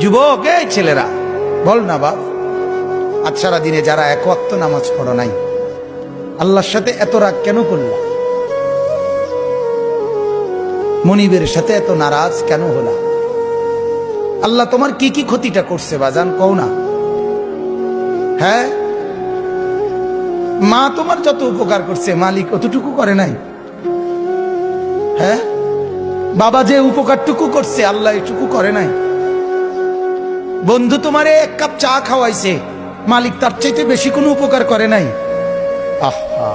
যুবক, এই ছেলেরা বল না বাপ, আজ সারা দিনে যারা এক ওয়াক্ত নামাজ পড়ো নাই, আল্লাহর সাথে এত রাগ কেন করলা? মনিবের সাথে এত নারাজ কেন হলা? আল্লাহ তোমার কি কি ক্ষতিটা করছে বাজান, কও না। হ্যাঁ, মা তোমার যত উপকার করছে মালিক অতটুকু করে নাই? হ্যাঁ, বাবা যে উপকারটুকু করছে আল্লাহ এটুকু করে নাই? বন্ধু তোমারে এক কাপ চা খাওয়াইছে, মালিক তার চাইতে বেশি কোনো উপকার করে নাই? আহা,